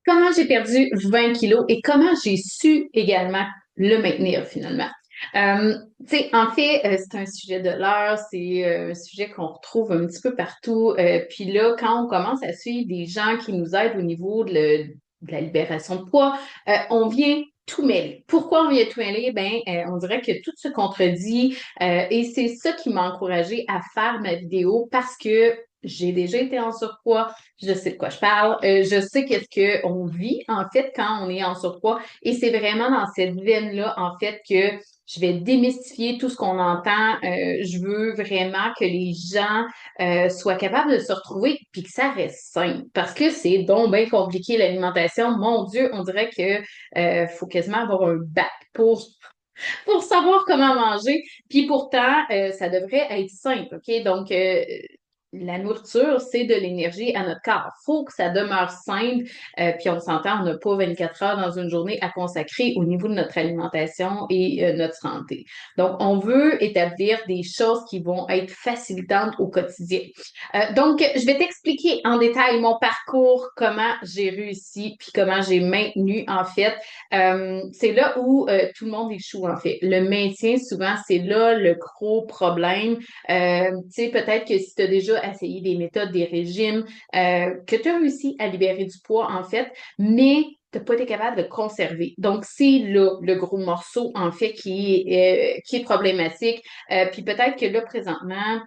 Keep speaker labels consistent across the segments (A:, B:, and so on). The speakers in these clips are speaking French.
A: comment j'ai perdu 20 kilos et comment j'ai su également le maintenir finalement. En fait, c'est un sujet de l'heure, c'est un sujet qu'on retrouve un petit peu partout. Puis là, quand on commence à suivre des gens qui nous aident au niveau de la libération de poids, on vient tout mêler. Pourquoi on vient tout mêler? On dirait que tout se contredit et c'est ça qui m'a encouragée à faire ma vidéo parce que j'ai déjà été en surpoids, je sais de quoi je parle. Je sais qu'est-ce qu'on vit, en fait, quand on est en surpoids. Et c'est vraiment dans cette veine-là, en fait, que je vais démystifier tout ce qu'on entend. Je veux vraiment que les gens soient capables de se retrouver puis que ça reste simple. Parce que c'est donc bien compliqué, l'alimentation. Mon Dieu, on dirait que faut quasiment avoir un bac pour savoir comment manger. Puis pourtant, ça devrait être simple, OK? Donc, la nourriture, c'est de l'énergie à notre corps. Faut que ça demeure simple. Puis on s'entend, on n'a pas 24 heures dans une journée à consacrer au niveau de notre alimentation et notre santé. Donc, on veut établir des choses qui vont être facilitantes au quotidien. Donc, je vais t'expliquer en détail mon parcours, comment j'ai réussi, puis comment j'ai maintenu, en fait. C'est là où tout le monde échoue, en fait. Le maintien, souvent, c'est là le gros problème. Tu sais, peut-être que si tu as déjà essayé des méthodes, des régimes, que tu as réussi à libérer du poids, en fait, mais tu n'as pas été capable de conserver. Donc, c'est là le gros morceau, en fait, qui est problématique. Puis peut-être que là, présentement,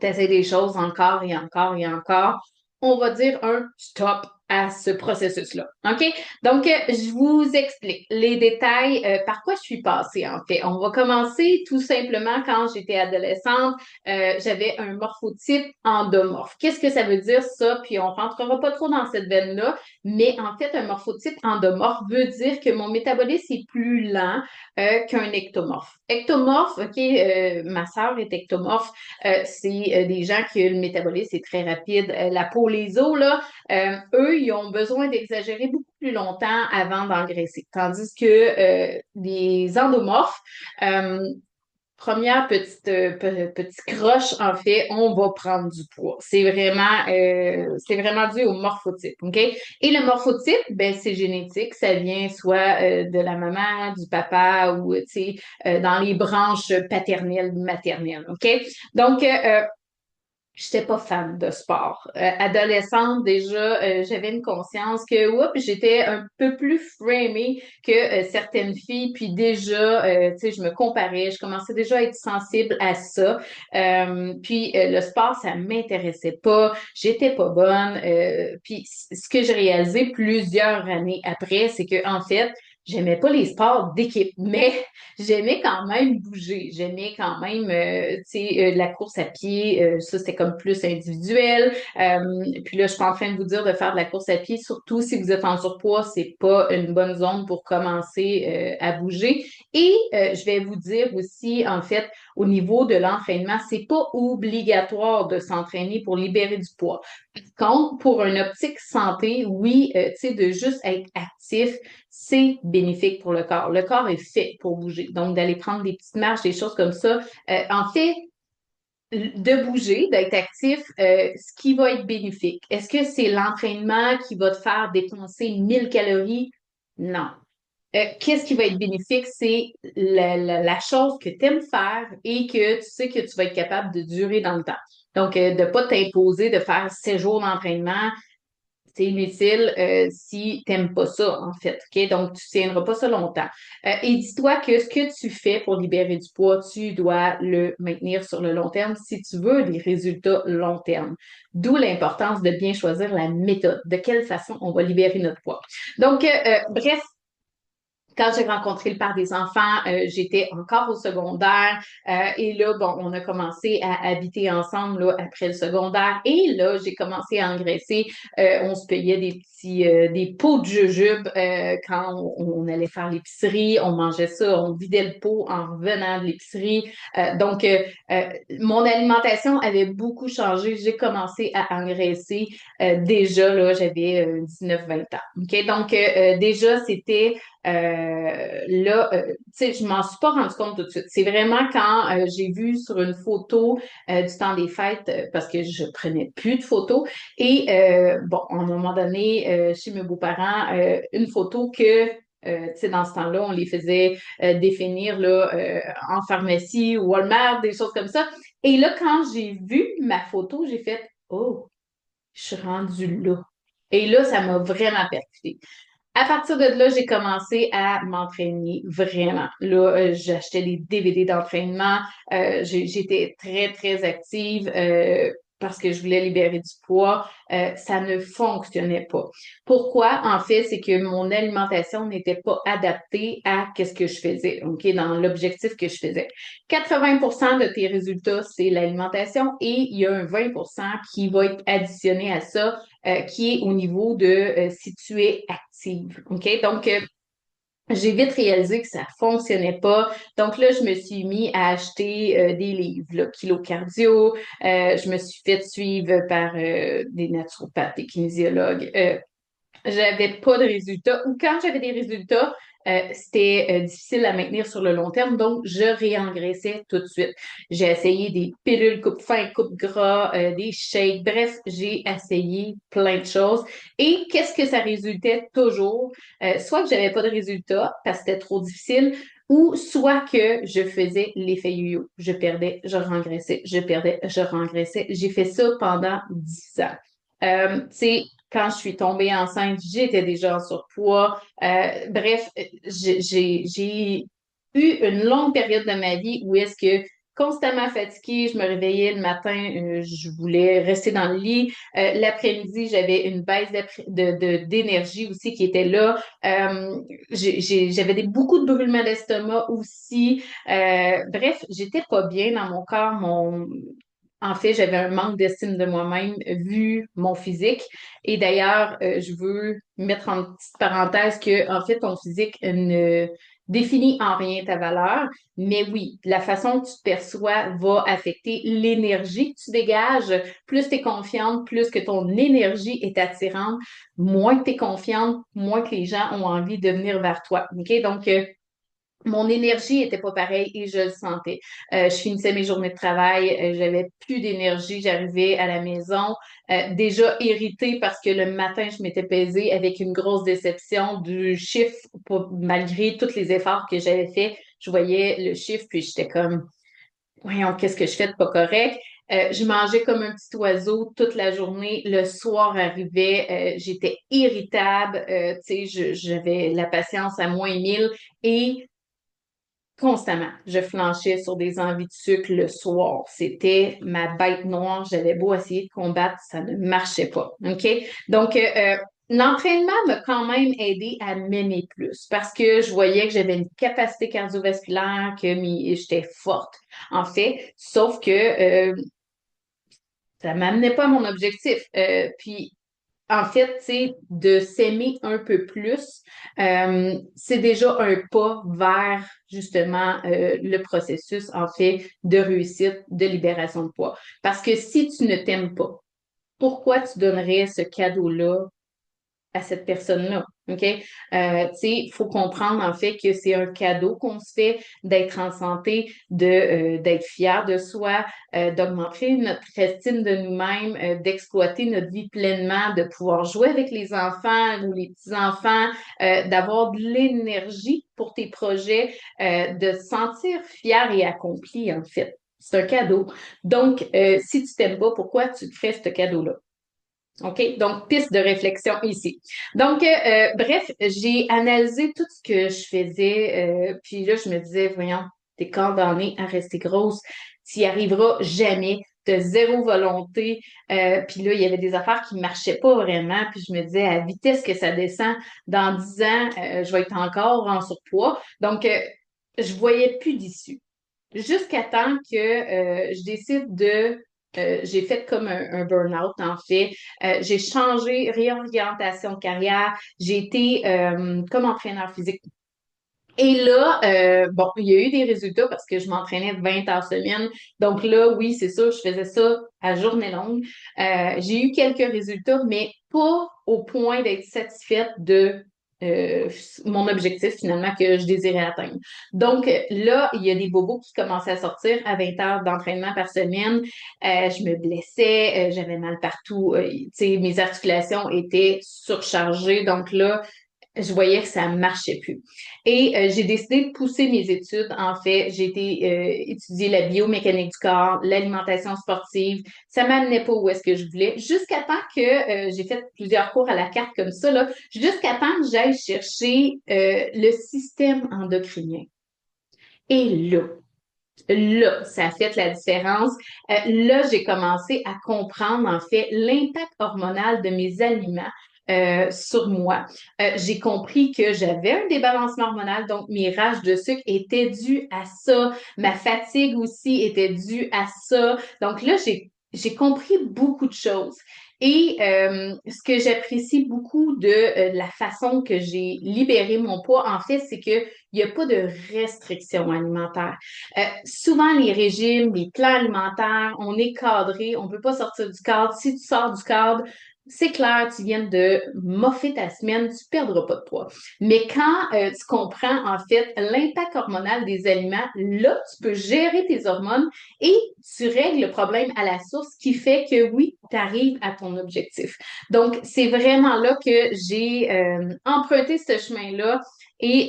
A: tu essaies des choses encore et encore et encore. On va dire un stop à ce processus-là. OK? Donc, je vous explique les détails, par quoi je suis passée, en fait. On va commencer tout simplement quand j'étais adolescente. J'avais un morphotype endomorphe. Qu'est-ce que ça veut dire, ça? Puis, on rentrera pas trop dans cette veine-là, mais en fait, un morphotype endomorphe veut dire que mon métabolisme est plus lent qu'un ectomorphe. Ectomorphe, OK, ma sœur est ectomorphe. C'est des gens qui le métabolisme est très rapide. La peau, les os, là, eux, ils ont besoin d'exagérer beaucoup plus longtemps avant d'engraisser. Tandis que les endomorphes, euh, première petite croche, en fait, on va prendre du poids. C'est vraiment dû au morphotype, OK? Et le morphotype, ben, c'est génétique. Ça vient soit de la maman, du papa ou, tu sais, dans les branches paternelles, maternelles, OK? Donc, j'étais pas fan de sport. Adolescente, déjà, j'avais une conscience que, oups, j'étais un peu plus framée que certaines filles. Puis déjà, tu sais, je me comparais. Je commençais déjà à être sensible à ça. Puis le sport, ça m'intéressait pas. J'étais pas bonne. Puis ce que j'ai réalisé plusieurs années après, c'est que en fait, j'aimais pas les sports d'équipe, mais j'aimais quand même bouger. J'aimais quand même, tu sais, la course à pied. Ça, c'était comme plus individuel. Puis là, je suis pas en train de vous dire de faire de la course à pied, surtout si vous êtes en surpoids, c'est pas une bonne zone pour commencer à bouger. Et je vais vous dire aussi, en fait, au niveau de l'entraînement, c'est pas obligatoire de s'entraîner pour libérer du poids. Par contre, pour une optique santé, oui, tu sais, de juste être actif, c'est bénéfique pour le corps. Le corps est fait pour bouger. Donc, d'aller prendre des petites marches, des choses comme ça. En fait, de bouger, d'être actif, ce qui va être bénéfique. Est-ce que c'est l'entraînement qui va te faire dépenser 1000 calories? Non. Qu'est-ce qui va être bénéfique? C'est la chose que tu aimes faire et que tu sais que tu vas être capable de durer dans le temps. Donc, de ne pas t'imposer de faire 7 jours d'entraînement, c'est inutile si tu n'aimes pas ça, en fait. OK? Donc, tu ne tiendras pas ça longtemps. Et dis-toi que ce que tu fais pour libérer du poids, tu dois le maintenir sur le long terme si tu veux des résultats long terme. D'où l'importance de bien choisir la méthode, de quelle façon on va libérer notre poids. Donc, bref, quand j'ai rencontré le père des enfants, j'étais encore au secondaire et là, bon, on a commencé à habiter ensemble là, après le secondaire et là, j'ai commencé à engraisser. On se payait des pots de jujubes quand on allait faire l'épicerie. On mangeait ça, on vidait le pot en revenant de l'épicerie. Mon alimentation avait beaucoup changé. J'ai commencé à engraisser déjà, là, j'avais 19-20 ans. OK? Donc, déjà, c'était tu sais, je m'en suis pas rendu compte tout de suite. C'est vraiment quand j'ai vu sur une photo du temps des fêtes, parce que je prenais plus de photos, et bon, à un moment donné, chez mes beaux-parents, une photo que tu sais, dans ce temps-là, on les faisait définir là, en pharmacie ou Walmart, des choses comme ça. Et là, quand j'ai vu ma photo, j'ai fait, oh, je suis rendue là. Et là, ça m'a vraiment percuté. À partir de là, j'ai commencé à m'entraîner vraiment. Là, j'achetais des DVD d'entraînement. J'étais très, très active parce que je voulais libérer du poids. Ça ne fonctionnait pas. Pourquoi? En fait, c'est que mon alimentation n'était pas adaptée à ce que je faisais, OK, dans l'objectif que je faisais. 80% de tes résultats, c'est l'alimentation et il y a un 20% qui va être additionné à ça qui est au niveau de si tu es active. OK? Donc, j'ai vite réalisé que ça fonctionnait pas. Donc là, je me suis mis à acheter des livres, là, Kilo Cardio. Je me suis fait suivre par des naturopathes, des kinésiologues. J'avais pas de résultats ou quand j'avais des résultats, c'était difficile à maintenir sur le long terme, donc je réengraissais tout de suite. J'ai essayé des pilules coupe-faim, coupe-gras, des shakes, bref, j'ai essayé plein de choses. Et qu'est-ce que ça résultait toujours? Soit que j'avais pas de résultats parce que c'était trop difficile, ou soit que je faisais l'effet yo-yo. Je perdais, je rengraissais, je perdais, je rengraissais. J'ai fait ça pendant 10 ans. Tu sais, quand je suis tombée enceinte, j'étais déjà en surpoids. Bref, j'ai eu une longue période de ma vie où est-ce que constamment fatiguée, je me réveillais le matin, je voulais rester dans le lit. L'après-midi, j'avais une baisse d'énergie aussi qui était là. J'avais beaucoup de brûlements d'estomac aussi. Bref, j'étais pas bien dans mon corps. En fait, j'avais un manque d'estime de moi-même vu mon physique. Et d'ailleurs, je veux mettre en petite parenthèse que, en fait, ton physique ne définit en rien ta valeur. Mais oui, la façon que tu te perçois va affecter l'énergie que tu dégages. Plus tu es confiante, plus que ton énergie est attirante, moins tu es confiante, moins que les gens ont envie de venir vers toi. OK? Donc, mon énergie était pas pareille et je le sentais. Je finissais mes journées de travail, j'avais plus d'énergie, j'arrivais à la maison déjà irritée parce que le matin je m'étais pesée avec une grosse déception du chiffre malgré tous les efforts que j'avais faits. Je voyais le chiffre puis j'étais comme voyons qu'est-ce que je fais de pas correct. Je mangeais comme un petit oiseau toute la journée. Le soir arrivait, j'étais irritable, tu sais, j'avais la patience à -1000 et constamment, je flanchais sur des envies de sucre le soir. C'était ma bête noire. J'avais beau essayer de combattre, ça ne marchait pas. OK? Donc, l'entraînement m'a quand même aidé à m'aimer plus parce que je voyais que j'avais une capacité cardiovasculaire, que j'étais forte, en fait. Sauf que ça m'amenait pas à mon objectif. Puis, en fait, tu sais, de s'aimer un peu plus, c'est déjà un pas vers justement le processus, en fait, de réussite, de libération de poids. Parce que si tu ne t'aimes pas, pourquoi tu donnerais ce cadeau-là à cette personne-là? OK? Tu sais, il faut comprendre en fait que c'est un cadeau qu'on se fait d'être en santé, d'être fier de soi, d'augmenter notre estime de nous-mêmes, d'exploiter notre vie pleinement, de pouvoir jouer avec les enfants ou les petits-enfants, d'avoir de l'énergie pour tes projets, de se sentir fier et accompli en fait. C'est un cadeau. Donc, si tu t'aimes pas, pourquoi tu te ferais ce cadeau-là? OK? Donc, piste de réflexion ici. Donc, bref, j'ai analysé tout ce que je faisais, puis là, je me disais, voyons, t'es condamnée à rester grosse, tu n'y arriveras jamais, t'as zéro volonté, puis là, il y avait des affaires qui ne marchaient pas vraiment, puis je me disais, à la vitesse que ça descend, dans 10 ans, je vais être encore en surpoids. Donc, je voyais plus d'issue jusqu'à temps que je décide j'ai fait comme un burn-out en fait. J'ai changé, réorientation de carrière. J'ai été comme entraîneur physique. Et là, bon, il y a eu des résultats parce que je m'entraînais 20 heures semaine. Donc là, oui, c'est sûr, je faisais ça à journée longue. J'ai eu quelques résultats, mais pas au point d'être satisfaite de euh, mon objectif finalement que je désirais atteindre. Donc là, il y a des bobos qui commençaient à sortir à 20 heures d'entraînement par semaine. Je me blessais, j'avais mal partout. Tu sais, mes articulations étaient surchargées. Donc là, je voyais que ça marchait plus. Et j'ai décidé de pousser mes études. En fait, j'ai été étudier la biomécanique du corps, l'alimentation sportive. Ça m'amenait pas où est-ce que je voulais. Jusqu'à temps que j'ai fait plusieurs cours à la carte comme ça, là, jusqu'à temps que j'aille chercher le système endocrinien. Et là, ça a fait la différence. Là, j'ai commencé à comprendre, en fait, l'impact hormonal de mes aliments sur moi. J'ai compris que j'avais un débalancement hormonal, donc mes rages de sucre étaient dues à ça. Ma fatigue aussi était due à ça. Donc là, j'ai compris beaucoup de choses. Et ce que j'apprécie beaucoup de la façon que j'ai libéré mon poids, en fait, c'est qu'il n'y a pas de restriction alimentaire. Souvent, les régimes, les plans alimentaires, on est cadré, on ne peut pas sortir du cadre. Si tu sors du cadre, c'est clair, tu viens de moffer ta semaine, tu ne perdras pas de poids. Mais quand tu comprends en fait l'impact hormonal des aliments, là, tu peux gérer tes hormones et tu règles le problème à la source qui fait que oui, tu arrives à ton objectif. Donc, c'est vraiment là que j'ai emprunté ce chemin-là et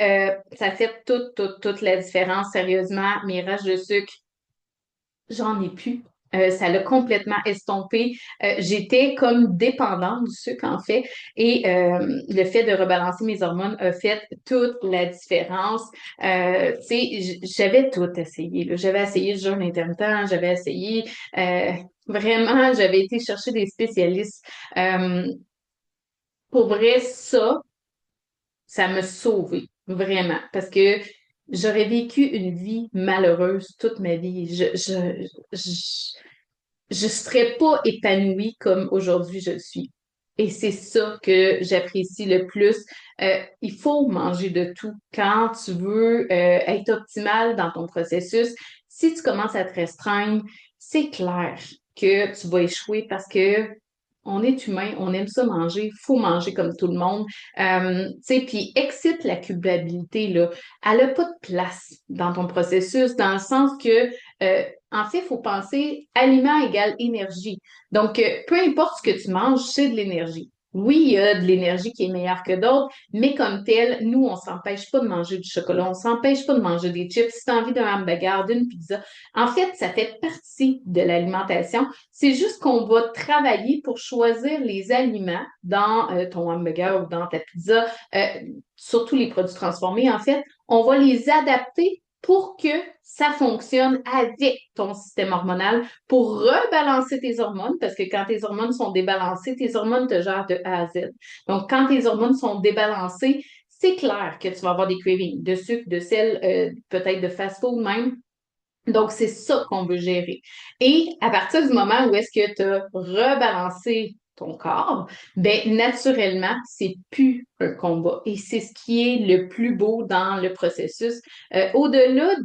A: ça fait toute la différence, sérieusement. Mes rages de sucre, j'en ai plus. Ça l'a complètement estompé. J'étais comme dépendante du sucre, en fait, et le fait de rebalancer mes hormones a fait toute la différence. Tu sais, j'avais tout essayé, là. J'avais essayé le jeûne intermittent, j'avais essayé, vraiment, j'avais été chercher des spécialistes. Euh, pour vrai, ça m'a sauvée, vraiment, parce que j'aurais vécu une vie malheureuse toute ma vie. Je serais pas épanouie comme aujourd'hui je le suis. Et c'est ça que j'apprécie le plus. Il faut manger de tout quand tu veux être optimal dans ton processus. Si tu commences à te restreindre, c'est clair que tu vas échouer parce que on est humain, on aime ça manger, faut manger comme tout le monde. Tu sais, puis excite la culpabilité, là. Elle n'a pas de place dans ton processus, dans le sens que en fait, il faut penser aliment égale énergie. Donc, peu importe ce que tu manges, c'est de l'énergie. Oui, il y a de l'énergie qui est meilleure que d'autres, mais comme tel, nous, on s'empêche pas de manger du chocolat, on s'empêche pas de manger des chips. Si tu as envie d'un hamburger, d'une pizza, en fait, ça fait partie de l'alimentation. C'est juste qu'on va travailler pour choisir les aliments dans ton hamburger ou dans ta pizza, surtout les produits transformés, en fait. On va les adapter pour que ça fonctionne avec ton système hormonal pour rebalancer tes hormones, parce que quand tes hormones sont débalancées, tes hormones te gèrent de A à Z. Donc, quand tes hormones sont débalancées, c'est clair que tu vas avoir des cravings de sucre, de sel, peut-être de fast-food même. Donc, c'est ça qu'on veut gérer. Et à partir du moment où est-ce que tu as rebalancé ton corps, ben naturellement, c'est plus un combat. Et c'est ce qui est le plus beau dans le processus. Au-delà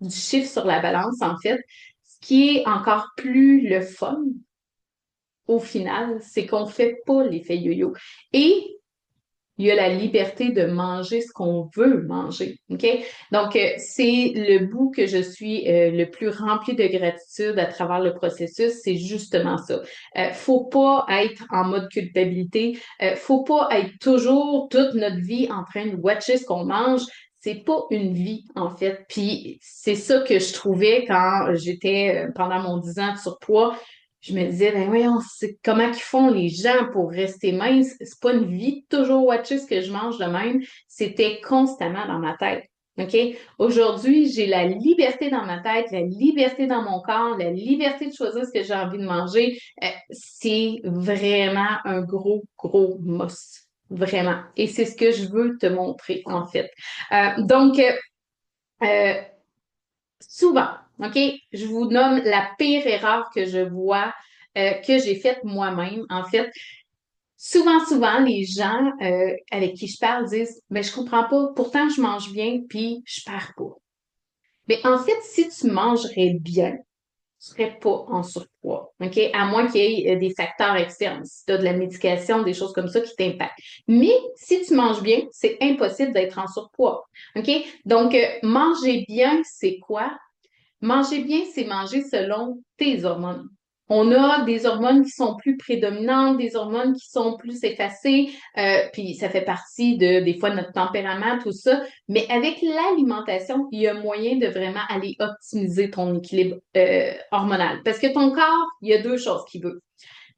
A: du chiffre sur la balance, en fait, ce qui est encore plus le fun, au final, c'est qu'on fait pas l'effet yo-yo. Et il y a la liberté de manger ce qu'on veut manger. OK? Donc, c'est le bout que je suis le plus rempli de gratitude à travers le processus, c'est justement ça. Faut pas être en mode culpabilité. Faut pas être toujours toute notre vie en train de watcher ce qu'on mange. C'est pas une vie, en fait. Puis c'est ça que je trouvais quand j'étais pendant mon 10 ans de surpoids. Je me disais, ben voyons, comment qu'ils font les gens pour rester minces? C'est pas une vie de toujours watcher ce que je mange de même. C'était constamment dans ma tête. OK? Aujourd'hui, j'ai la liberté dans ma tête, la liberté dans mon corps, la liberté de choisir ce que j'ai envie de manger. C'est vraiment un gros must. Vraiment. Et c'est ce que je veux te montrer, en fait. Donc, euh, souvent, OK? Je vous nomme la pire erreur que je vois, que j'ai faite moi-même. En fait, souvent, les gens avec qui je parle disent, mais je comprends pas, pourtant je mange bien, puis je perds pas. Mais en fait, si tu mangerais bien, serais pas en surpoids, OK? À moins qu'il y ait des facteurs externes, si tu as de la médication, des choses comme ça qui t'impactent. Mais si tu manges bien, c'est impossible d'être en surpoids, OK? Donc, manger bien, c'est quoi? Manger bien, c'est manger selon tes hormones. On a des hormones qui sont plus prédominantes, des hormones qui sont plus effacées, puis ça fait partie de des fois notre tempérament, tout ça. Mais avec l'alimentation, il y a moyen de vraiment aller optimiser ton équilibre hormonal. Parce que ton corps, il y a deux choses qu'il veut.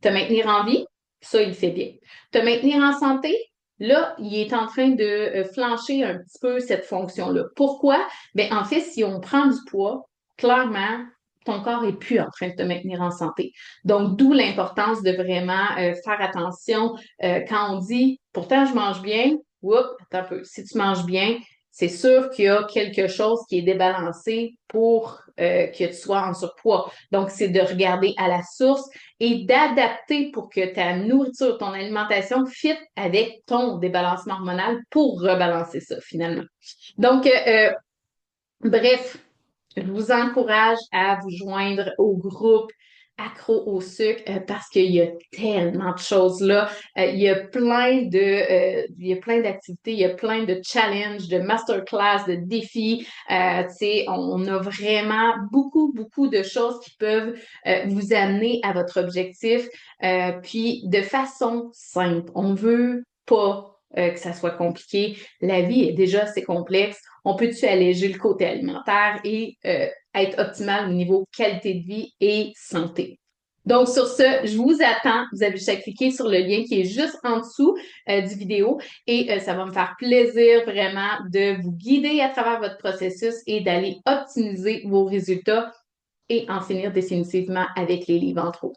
A: Te maintenir en vie, ça, il fait bien. Te maintenir en santé, là, il est en train de flancher un petit peu cette fonction-là. Pourquoi? Ben, en fait, si on prend du poids, clairement, ton corps est plus en train de te maintenir en santé. Donc, d'où l'importance de vraiment faire attention quand on dit, pourtant, je mange bien, oups, attends un peu. Si tu manges bien, c'est sûr qu'il y a quelque chose qui est débalancé pour que tu sois en surpoids. Donc, c'est de regarder à la source et d'adapter pour que ta nourriture, ton alimentation fit avec ton débalancement hormonal pour rebalancer ça finalement. Donc, bref, je vous encourage à vous joindre au groupe Accro au sucre parce qu'il y a tellement de choses là. Il y a plein d'activités, il y a plein de challenges, de masterclass, de défis. Tu sais, on a vraiment beaucoup, beaucoup de choses qui peuvent vous amener à votre objectif. Puis de façon simple. On veut pas que ça soit compliqué. La vie est déjà assez complexe. On peut-tu alléger le côté alimentaire et être optimal au niveau qualité de vie et santé? Donc, sur ce, je vous attends. Vous avez juste à cliquer sur le lien qui est juste en dessous du vidéo et ça va me faire plaisir vraiment de vous guider à travers votre processus et d'aller optimiser vos résultats et en finir définitivement avec les livres en trop.